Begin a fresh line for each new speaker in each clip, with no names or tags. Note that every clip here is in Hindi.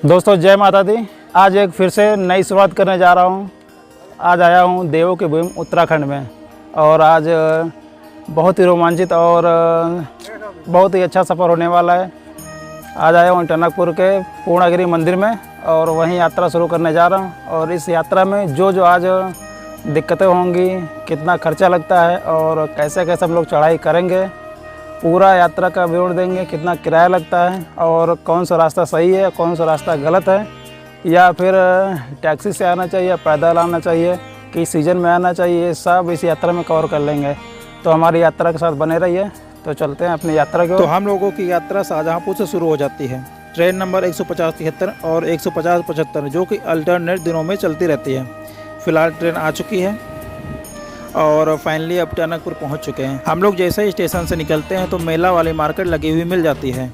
दोस्तों जय माता दी। आज एक फिर से नई शुरुआत करने जा रहा हूँ। आज आया हूँ देवों की भूमि उत्तराखंड में और आज बहुत ही रोमांचित और बहुत ही अच्छा सफ़र होने वाला है। आज आया हूँ टनकपुर के पूर्णागिरि मंदिर में और वहीं यात्रा शुरू करने जा रहा हूँ। और इस यात्रा में जो आज दिक्कतें होंगी, कितना खर्चा लगता है और कैसे कैसे हम लोग चढ़ाई करेंगे, पूरा यात्रा का विवरण देंगे। कितना किराया लगता है और कौन सा रास्ता सही है, कौन सा रास्ता गलत है, या फिर टैक्सी से आना चाहिए, पैदल आना चाहिए, किस सीज़न में आना चाहिए, सब इस यात्रा में कवर कर लेंगे। तो हमारी यात्रा के साथ बने रहिए। तो चलते हैं अपनी यात्रा की।
तो हम लोगों की यात्रा शाहजहाँपुर से शुरू हो जाती है। ट्रेन नंबर 150-73 और 150-75 जो कि अल्टरनेट दिनों में चलती रहती है। फ़िलहाल ट्रेन आ चुकी है और फाइनली अब टनकपुर पहुंच चुके हैं। हम लोग जैसे ही स्टेशन से निकलते हैं तो मेला वाली मार्केट लगी हुई मिल जाती है।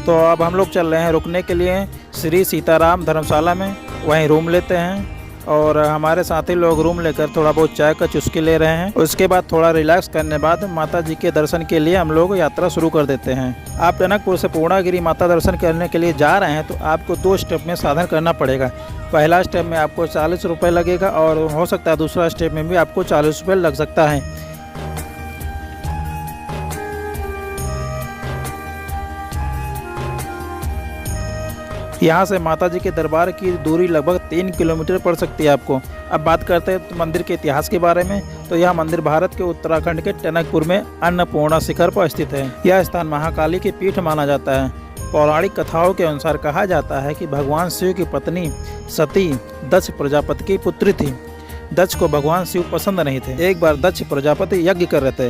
तो अब हम लोग चल रहे हैं रुकने के लिए श्री सीताराम धर्मशाला में, वहीं रूम लेते हैं और हमारे साथी लोग रूम लेकर थोड़ा बहुत चाय का चुस्की ले रहे हैं। उसके बाद थोड़ा रिलैक्स करने बाद माता जी के दर्शन के लिए हम लोग यात्रा शुरू कर देते हैं। आप टनकपुर से पूर्णागिरि माता दर्शन करने के लिए जा रहे हैं तो आपको 2 स्टेप में साधन करना पड़ेगा। पहला स्टेप में आपको 40 रुपये लगेगा और हो सकता है दूसरा स्टेप में भी आपको 40 रुपये लग सकता है। यहाँ से माता जी के दरबार की दूरी लगभग 3 किलोमीटर पड़ सकती है आपको। अब बात करते हैं मंदिर के इतिहास के बारे में। तो यह मंदिर भारत के उत्तराखंड के टनकपुर में अन्नपूर्णा शिखर पर स्थित है। यह स्थान महाकाली की पीठ माना जाता है। पौराणिक कथाओं के अनुसार कहा जाता है कि भगवान शिव की पत्नी सती दक्ष प्रजापति की पुत्री थी। दक्ष को भगवान शिव पसंद नहीं थे। एक बार दक्ष प्रजापति यज्ञ कर रहे थे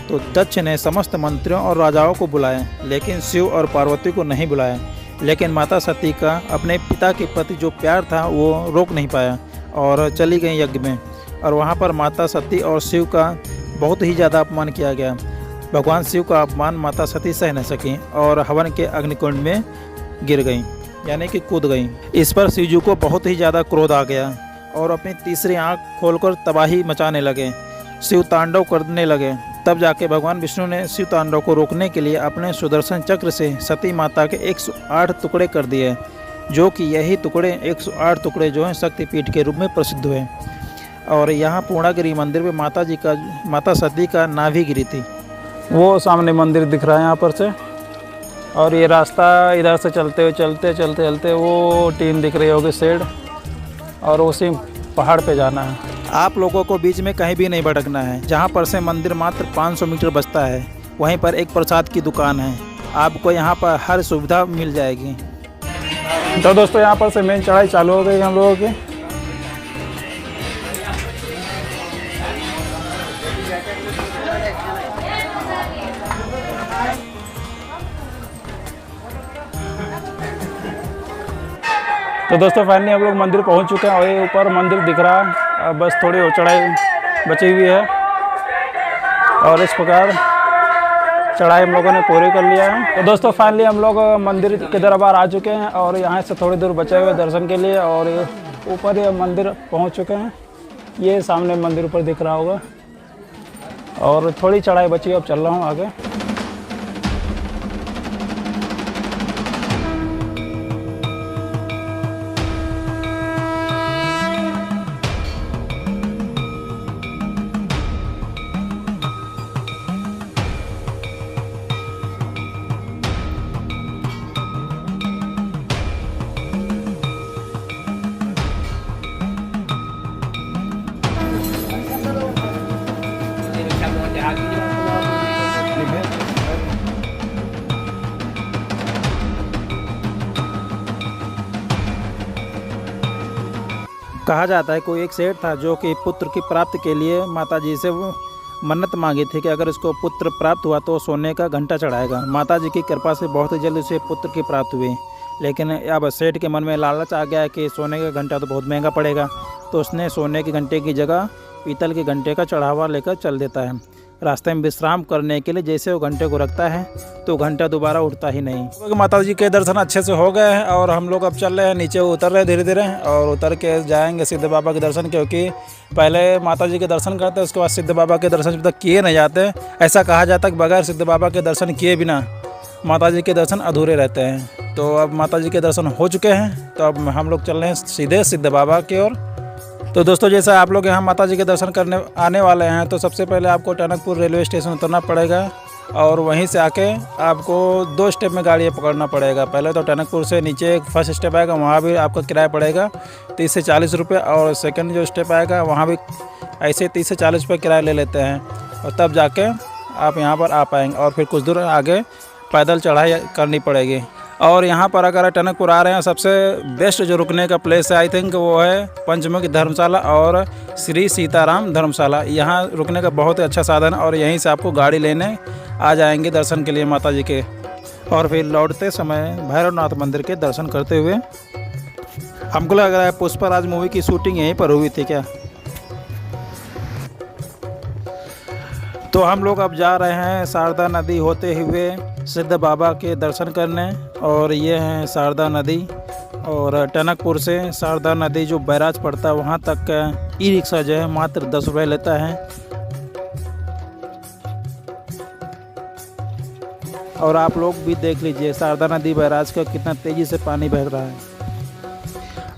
तो दक्ष ने समस्त मंत्रियों और राजाओं को बुलाया, लेकिन शिव और पार्वती को नहीं बुलाया। लेकिन माता सती का अपने पिता के प्रति जो प्यार था वो रोक नहीं पाया और चली गई यज्ञ में। और वहाँ पर माता सती और शिव का बहुत ही ज़्यादा अपमान किया गया। भगवान शिव का अपमान माता सती सह न सकी और हवन के अग्निकुंड में गिर गई, यानी कि कूद गई। इस पर शिव जी को बहुत ही ज़्यादा क्रोध आ गया और अपनी तीसरी आंख खोलकर तबाही मचाने लगे। शिव तांडव करने लगे। तब जाके भगवान विष्णु ने शिव तांडव को रोकने के लिए अपने सुदर्शन चक्र से सती माता के 108 टुकड़े कर दिए, जो कि यही टुकड़े 108 टुकड़े जो हैं शक्तिपीठ के रूप में प्रसिद्ध हुए। और यहाँ पूर्णागिरि मंदिर में माता सती का नाभि गिरी थी।
वो सामने मंदिर दिख रहा है यहाँ पर से, और ये रास्ता इधर से चलते चलते वो टीन दिख रही होगी शेड, और उसी पहाड़ पे जाना है।
आप लोगों को बीच में कहीं भी नहीं भटकना है। जहाँ पर से मंदिर मात्र 500 मीटर बचता है, वहीं पर एक प्रसाद की दुकान है। आपको यहाँ पर हर सुविधा मिल जाएगी।
तो दोस्तों यहाँ पर से मेन चढ़ाई चालू हो गई हम लोगों की। तो दोस्तों फाइनली हम लोग मंदिर पहुंच चुके हैं और ये ऊपर मंदिर दिख रहा है। अब बस थोड़ी और चढ़ाई बची हुई है और इस प्रकार चढ़ाई हम लोगों ने पूरी कर लिया है। तो दोस्तों फाइनली हम लोग मंदिर के दरबार आ चुके हैं और यहाँ से थोड़ी दूर बचे हुए दर्शन के लिए, और ऊपर ये मंदिर पहुँच चुके हैं। ये सामने मंदिर ऊपर दिख रहा होगा और थोड़ी चढ़ाई बची है, अब चल रहा हूँ आगे।
कहा जाता है कोई एक सेठ था जो कि पुत्र की प्राप्ति के लिए माता जी से वो मन्नत मांगी थी कि अगर इसको पुत्र प्राप्त हुआ तो सोने का घंटा चढ़ाएगा। माता जी की कृपा से बहुत ही जल्द उसे पुत्र की प्राप्ति हुई। लेकिन अब सेठ के मन में लालच आ गया कि सोने का घंटा तो बहुत महंगा पड़ेगा, तो उसने सोने के घंटे की जगह पीतल के घंटे का चढ़ावा लेकर चल देता है। रास्ते में विश्राम करने के लिए जैसे वो घंटे को रखता है तो घंटा दोबारा उठता ही नहीं।
क्योंकि माता जी के दर्शन अच्छे से हो गए हैं और हम लोग अब चल रहे हैं, नीचे उतर रहे हैं धीरे धीरे, और उतर के जाएंगे सिद्ध बाबा के दर्शन, क्योंकि पहले माता जी के दर्शन करते हैं उसके बाद सिद्ध बाबा के दर्शन जब तक किए नहीं जाते। ऐसा कहा जाता है कि बगैर सिद्ध बाबा के दर्शन किए बिना माता जी के दर्शन अधूरे रहते हैं।
तो अब माता जी के दर्शन हो चुके हैं, तो अब हम लोग चल रहे हैं सीधे सिद्ध बाबा की ओर। तो दोस्तों, जैसा आप लोग यहाँ माता जी के दर्शन करने आने वाले हैं, तो सबसे पहले आपको टनकपुर रेलवे स्टेशन उतरना पड़ेगा और वहीं से आके आपको 2 स्टेप में गाड़ी पकड़ना पड़ेगा। पहले तो टनकपुर से नीचे एक फर्स्ट स्टेप आएगा, वहाँ भी आपका किराया पड़ेगा 30 से 40 रुपये, और सेकंड जो स्टेप आएगा वहाँ भी ऐसे 30 से 40 रुपये किराया ले लेते हैं, और तब जाके आप यहाँ पर आ पाएंगे। और फिर कुछ दूर आगे पैदल चढ़ाई करनी पड़ेगी। और यहाँ पर अगर टनकपुर आ रहे हैं, सबसे बेस्ट जो रुकने का प्लेस है आई थिंक वो है पंचमुखी धर्मशाला और श्री सीताराम धर्मशाला। यहाँ रुकने का बहुत ही अच्छा साधन है, और यहीं से आपको गाड़ी लेने आ जाएंगे दर्शन के लिए माता जी के। और फिर लौटते समय भैरवनाथ मंदिर के दर्शन करते हुए। हमको लग रहा है पुष्पराज मूवी की शूटिंग यहीं पर हुई थी क्या। तो हम लोग अब जा रहे हैं शारदा नदी होते हुए सिद्ध बाबा के दर्शन करने, और ये है शारदा नदी। और टनकपुर से शारदा नदी जो बैराज पड़ता है वहाँ तक का ई रिक्शा जो है मात्र 10 रुपये लेता है। और आप लोग भी देख लीजिए शारदा नदी बैराज का कितना तेज़ी से पानी बह रहा है।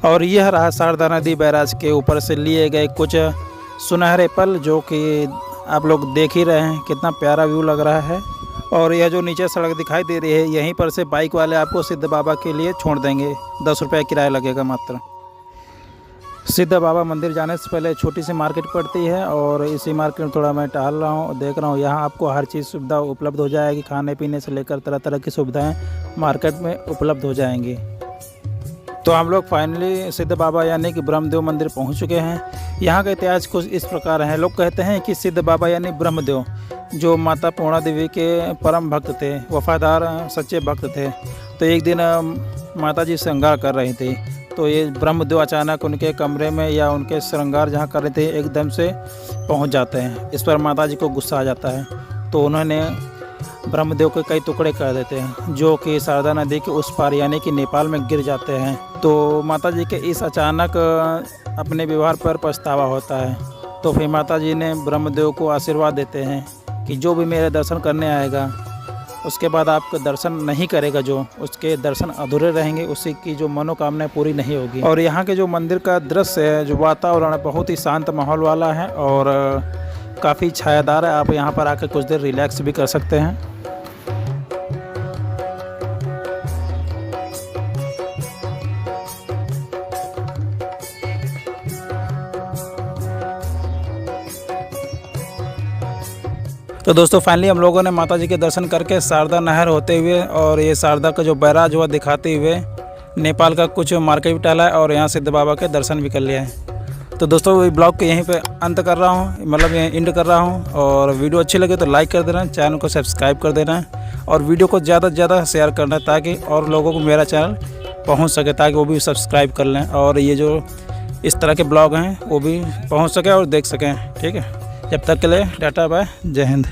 और यह रहा शारदा नदी बैराज के ऊपर से लिए गए कुछ सुनहरे पल, जो कि आप लोग देख ही रहे हैं, कितना प्यारा व्यू लग रहा है। और यह जो नीचे सड़क दिखाई दे रही है, यहीं पर से बाइक वाले आपको सिद्ध बाबा के लिए छोड़ देंगे। 10 रुपये किराया लगेगा मात्र। सिद्ध बाबा मंदिर जाने से पहले छोटी सी मार्केट पड़ती है, और इसी मार्केट में थोड़ा मैं टहल रहा हूँ, देख रहा हूँ। यहाँ आपको हर चीज़ सुविधा उपलब्ध हो जाएगी, खाने पीने से लेकर तरह तरह की सुविधाएँ मार्केट में उपलब्ध हो जाएंगी। तो हम लोग फाइनली सिद्ध बाबा यानी कि ब्रह्मदेव मंदिर पहुंच चुके हैं। यहाँ का इतिहास कुछ इस प्रकार है। लोग कहते हैं कि सिद्ध बाबा यानी ब्रह्मदेव जो माता पूर्णा देवी के परम भक्त थे, वफादार सच्चे भक्त थे। तो एक दिन माता जी श्रृंगार कर रही थी, तो ये ब्रह्मदेव अचानक उनके कमरे में या उनके श्रृंगार जहाँ कर रहे थे एकदम से पहुँच जाते हैं। इस पर माता जी को गुस्सा आ जाता है, तो उन्होंने ब्रह्मदेव के कई टुकड़े कर देते हैं, जो कि शारदा नदी के उस पार यानी कि नेपाल में गिर जाते हैं। तो माता जी के इस अचानक अपने व्यवहार पर पछतावा होता है। तो फिर माता जी ने ब्रह्मदेव को आशीर्वाद देते हैं कि जो भी मेरे दर्शन करने आएगा, उसके बाद आपका दर्शन नहीं करेगा, जो उसके दर्शन अधूरे रहेंगे, उसी की जो मनोकामना पूरी नहीं होगी। और यहाँ के जो मंदिर का दृश्य है, जो वातावरण है, बहुत ही शांत माहौल वाला है और काफ़ी छायादार है। आप यहाँ पर आकर कुछ देर रिलैक्स भी कर सकते हैं। तो दोस्तों, फाइनली हम लोगों ने माता जी के दर्शन करके शारदा नहर होते हुए और ये शारदा का जो बैराज हुआ दिखाते हुए नेपाल का कुछ मार्केट भी टहला है और यहाँ सिद्ध बाबा के दर्शन भी कर लिया है। तो दोस्तों, ये ब्लॉग के यहीं पे अंत कर रहा हूँ, मतलब यहीं एंड कर रहा हूँ। और वीडियो अच्छी लगे तो लाइक कर देना, चैनल को सब्सक्राइब कर देना और वीडियो को ज़्यादा से ज़्यादा शेयर करना, ताकि और लोगों को मेरा चैनल पहुँच सके, ताकि वो भी सब्सक्राइब कर लें और ये जो इस तरह के ब्लॉग हैं वो भी पहुँच सके और देख सकें। ठीक है, जब तक के लिए टाटा बाय, जय हिंद।